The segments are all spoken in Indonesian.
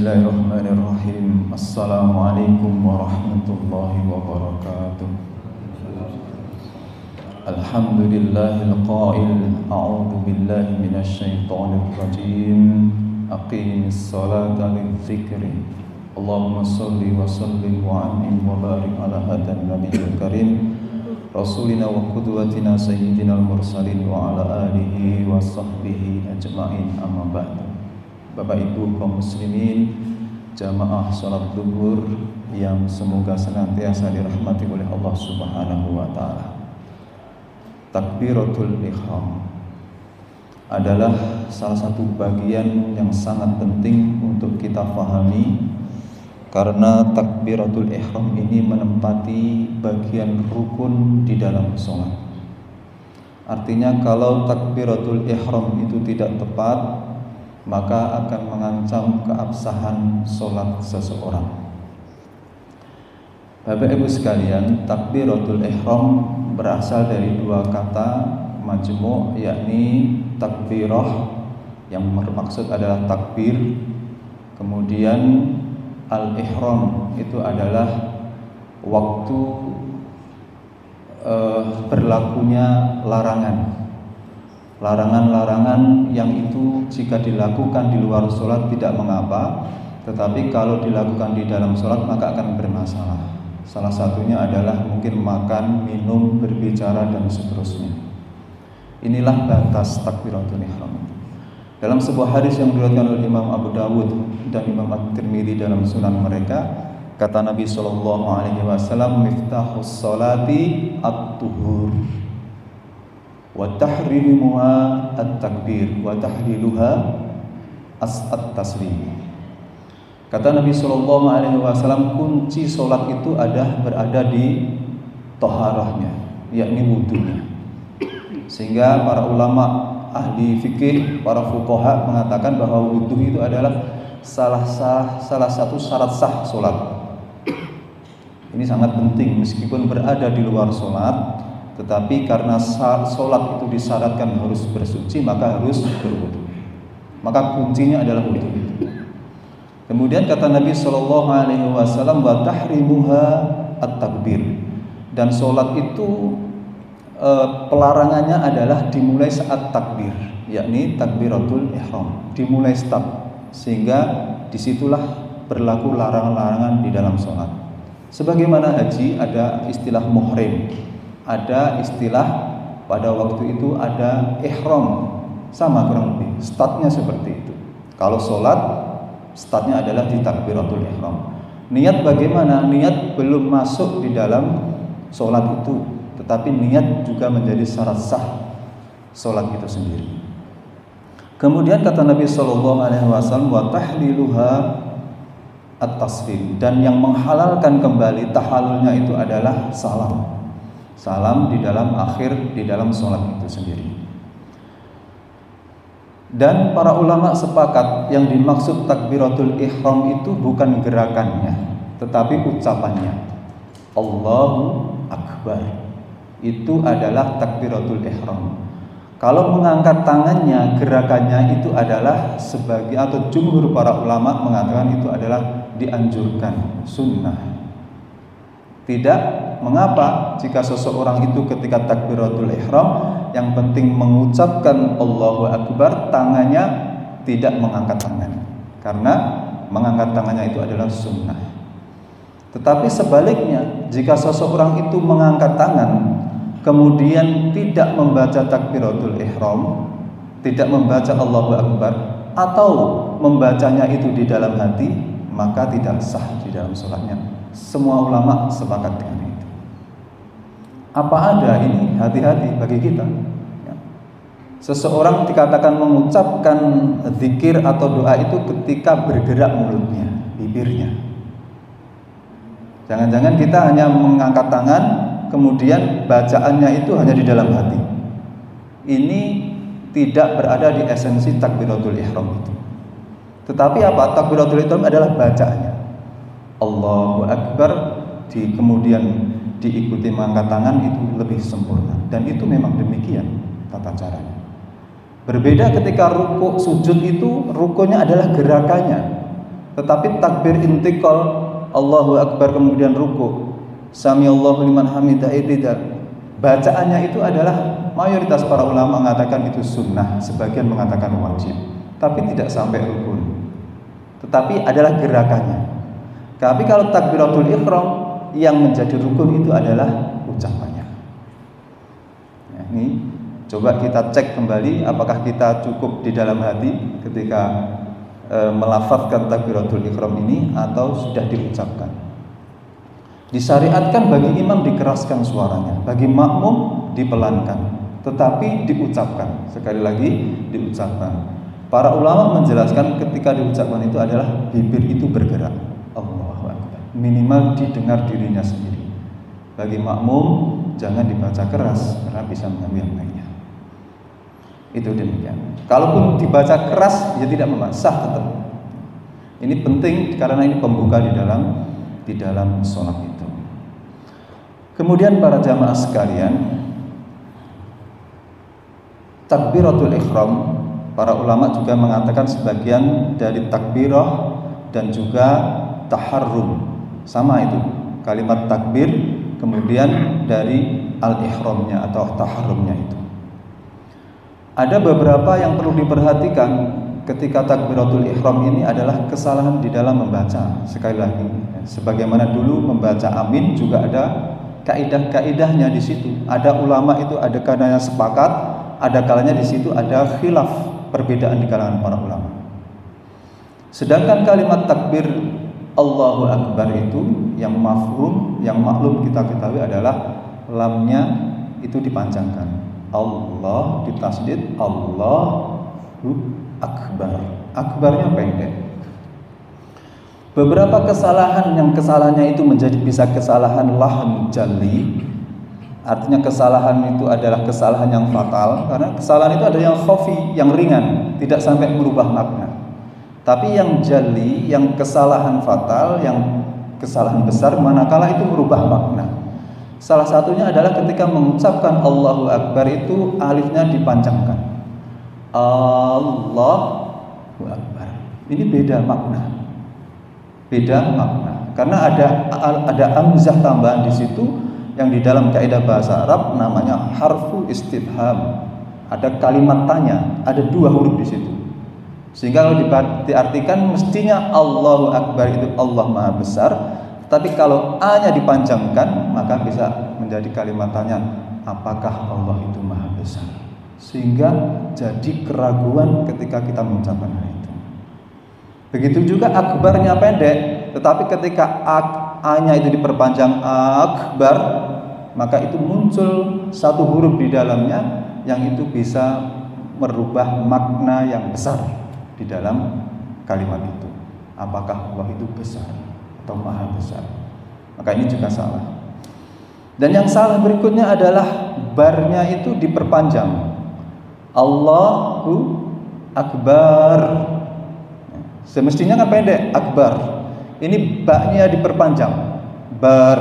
Bismillahirrahmanirrahim. Assalamualaikum warahmatullahi wabarakatuh. Alhamdulillahil qail, a'udzu billahi minasyaitonir rajim. Aqimis salata lidzikri. Allahumma shalli wa sallim wa an'im wa barik ala hadan nabiyil karim rasulina wa qudwatina sayyidinal mursalin wa ala alihi wa sahbihi ajma'in, amma ba'du. Bapak Ibu kaum muslimin, jamaah salat zuhur yang semoga senantiasa dirahmati oleh Allah Subhanahu wa taala. Takbiratul ihram adalah salah satu bagian yang sangat penting untuk kita pahami, karena takbiratul ihram ini menempati bagian rukun di dalam sholat. Artinya kalau takbiratul ihram itu tidak tepat, maka akan mengancam keabsahan sholat seseorang. Bapak Ibu sekalian, takbiratul ihram berasal dari dua kata majmu', yakni takbirah yang bermaksud adalah takbir, kemudian al-ihram itu adalah waktu berlakunya larangan yang itu jika dilakukan di luar sholat tidak mengapa, tetapi kalau dilakukan di dalam sholat maka akan bermasalah. Salah satunya adalah mungkin makan, minum, berbicara dan seterusnya. Inilah batas takbiratul ihram. Dalam sebuah hadis yang diriwayatkan oleh Imam Abu Dawud dan Imam At-Tirmidzi dalam sunan mereka, kata Nabi SAW, miftahus sholati at-tuhur wa tahrimuha at-takbir wa tahliluha at-taslim. Kata Nabi SAW, kunci solat itu berada di toharahnya, yakni wudunya. Sehingga para ulama ahli fikih, para fuqaha mengatakan bahwa wudu itu adalah salah satu syarat sah solat. Ini sangat penting meskipun berada di luar solat, tetapi karena sholat itu disyaratkan harus bersuci, maka harus berwudu. Maka kuncinya adalah wudu itu. Kemudian kata Nabi SAW, wa tahrimuha at-takbir. Dan sholat itu pelarangannya adalah dimulai saat takbir, yakni takbiratul ihram, dimulai start, sehingga disitulah berlaku larangan-larangan di dalam sholat. Sebagaimana haji ada istilah muhrim, ada istilah pada waktu itu ada ihram, sama kurang lebih startnya seperti itu. Kalau sholat startnya adalah di takbiratul ihram. Niat bagaimana? Niat belum masuk di dalam sholat itu, tetapi niat juga menjadi syarat sah sholat itu sendiri. Kemudian kata Nabi SAW, wa tahliluha at-taslim, dan yang menghalalkan kembali tahalulnya itu adalah salam di dalam sholat itu sendiri. Dan para ulama sepakat yang dimaksud takbiratul ihram itu bukan gerakannya, tetapi ucapannya. Allahu Akbar itu adalah takbiratul ihram. Kalau mengangkat tangannya, gerakannya itu adalah atau jumhur para ulama mengatakan itu adalah dianjurkan, sunnah. Tidak mengapa jika seseorang itu ketika takbiratul ihram yang penting mengucapkan Allahu Akbar, tangannya tidak mengangkat tangan, karena mengangkat tangannya itu adalah sunnah. Tetapi sebaliknya, jika seseorang itu mengangkat tangan kemudian tidak membaca takbiratul ihram, tidak membaca Allahu Akbar, atau membacanya itu di dalam hati, maka tidak sah di dalam sholatnya. Semua ulama sepakat dengan itu. Apa ada ini? Hati-hati bagi kita. Seseorang dikatakan mengucapkan zikir atau doa itu ketika bergerak mulutnya, bibirnya. Jangan-jangan kita hanya mengangkat tangan, kemudian bacaannya itu hanya di dalam hati. Ini tidak berada di esensi takbiratul ihram itu. Tetapi apa? Takbiratul ihram adalah bacaannya. Allahu Akbar kemudian diikuti mengangkat tangan, itu lebih sempurna, dan itu memang demikian tata caranya. Berbeda ketika rukuk sujud, itu rukunya adalah gerakannya, Tetapi takbir intiqal, Allahu Akbar kemudian ruku, Sami Allahu liman hamidah, bacaannya itu adalah mayoritas para ulama mengatakan itu sunnah, sebagian mengatakan wajib, tapi tidak sampai rukun. Tetapi adalah gerakannya. Tapi kalau takbiratul ihram yang menjadi rukun itu adalah ucapannya. Ya, ini coba kita cek kembali apakah kita cukup di dalam hati ketika melafazkan takbiratul ihram ini atau sudah diucapkan. Disyariatkan bagi imam dikeraskan suaranya, bagi makmum dipelankan, tetapi diucapkan. Sekali lagi diucapkan. Para ulama menjelaskan ketika diucapkan itu adalah bibir itu bergerak. Allahu Akbar. Minimal didengar dirinya sendiri. Bagi makmum jangan dibaca keras karena bisa mengganggu yang lainnya. Itu demikian. Kalaupun dibaca keras, ya tidak sah tetap. Ini penting karena ini pembuka di dalam sholat itu. Kemudian para jamaah sekalian, takbiratul ihram, para ulama juga mengatakan sebagian dari takbirah dan juga taharrum. Sama itu, kalimat takbir kemudian dari al-ihramnya atau taharrumnya itu. Ada beberapa yang perlu diperhatikan ketika takbiratul ihram ini adalah kesalahan di dalam membaca. Sekali lagi, sebagaimana dulu membaca amin juga ada kaidah-kaidahnya di situ. Ada ulama itu ada kalanya sepakat, ada kalanya di situ ada khilaf, perbedaan di kalangan para ulama. Sedangkan kalimat takbir Allahu Akbar itu yang mafhum, yang maklum kita ketahui adalah lamnya itu dipanjangkan. Allah ditasdid, Allahu Akbar. Akbarnya pendek. Beberapa kesalahan yang kesalahannya itu bisa kesalahan lahn jali. Artinya kesalahan itu adalah kesalahan yang fatal, karena kesalahan itu ada yang khafi, yang ringan, tidak sampai merubah makna. Tapi yang jali, yang kesalahan fatal, yang kesalahan besar, manakala itu merubah makna. Salah satunya adalah ketika mengucapkan Allahu Akbar itu alifnya dipanjangkan. Allahu Akbar. Ini beda makna. Beda makna. Karena ada hamzah tambahan di situ yang di dalam kaidah bahasa Arab namanya harfu istifham. Ada kalimat tanya, ada 2 huruf di situ. Sehingga kalau diartikan mestinya Allahu Akbar itu Allah Maha Besar. Tapi kalau A-nya dipanjangkan, maka bisa menjadi kalimat tanya, apakah Allah itu Maha Besar? Sehingga jadi keraguan ketika kita mengucapkan hal itu. Begitu juga akbarnya pendek, tetapi ketika A-nya itu diperpanjang akbar, maka itu muncul 1 huruf di dalamnya yang itu bisa merubah makna yang besar di dalam kalimat itu. Apakah Allah itu besar atau Maha Besar? Maka ini juga salah. Dan yang salah berikutnya adalah barnya itu diperpanjang. Allahu Akbar. Semestinya kan pendek, akbar. Ini ba-nya diperpanjang. Bar.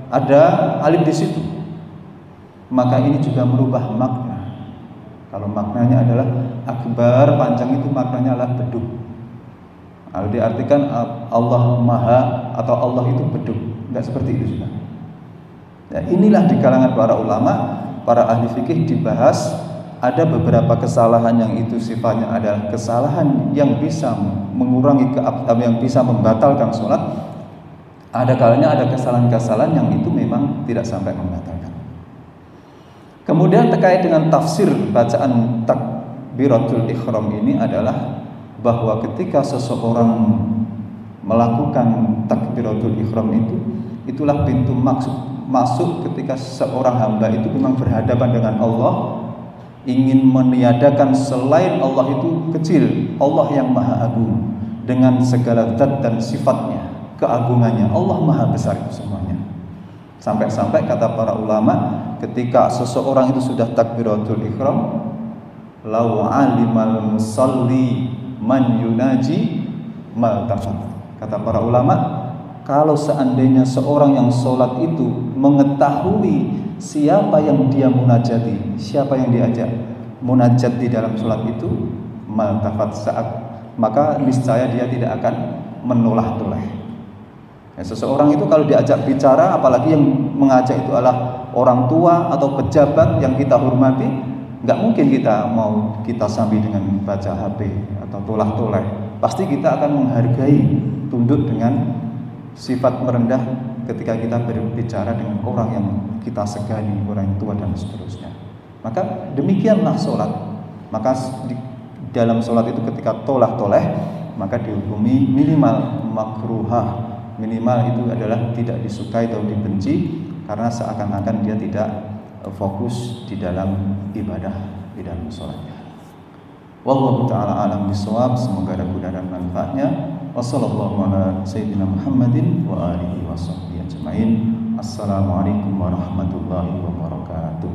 Ada alif di situ. Maka ini juga merubah makna. Kalau maknanya adalah akbar, panjang itu maknanya adalah bedug. Kalau diartikan Allah Maha atau Allah itu bedug, enggak seperti itu sudah. Ya, inilah di kalangan para ulama, para ahli fikih dibahas ada beberapa kesalahan yang itu sifatnya adalah kesalahan yang bisa mengurangi yang bisa membatalkan sholat. Ada kalanya ada kesalahan-kesalahan yang itu memang tidak sampai membatalkan. Kemudian terkait dengan tafsir bacaan takbiratul ihram ini adalah bahwa ketika seseorang melakukan takbiratul ihram itulah pintu masuk ketika seorang hamba itu memang berhadapan dengan Allah, ingin meniadakan selain Allah itu kecil, Allah yang maha agung dengan segala zat dan sifatnya, keagungannya. Allah maha besar itu semuanya. Sampai-sampai kata para ulama, ketika seseorang itu sudah takbiratul ihram, law alimal musalli man yunaji maltafat. Kata para ulama, kalau seandainya seorang yang sholat itu mengetahui siapa yang dia munajati, siapa yang diajak munajat di dalam sholat itu, maltafat saat, maka niscaya dia tidak akan menolah-toleh. Ya, seseorang itu kalau diajak bicara, apalagi yang mengajak itu adalah orang tua atau pejabat yang kita hormati, nggak mungkin kita sambil dengan baca HP atau tolah-toleh. Pasti kita akan menghargai, tunduk dengan sifat merendah ketika kita berbicara dengan orang yang kita segani, orang yang tua dan seterusnya. Maka demikianlah sholat. Maka dalam sholat itu ketika tolah-toleh, maka dihukumi minimal makruhah. Minimal itu adalah tidak disukai atau dibenci, karena seakan-akan dia tidak fokus di dalam ibadah, di dalam sholatnya. Wallahu ta'ala alam bisawab. Semoga ada guna dan manfaatnya. Wassallallahu ala sayyidina Muhammadin wa alihi wa sahbihi ajma'in. Assalamualaikum warahmatullahi wabarakatuh.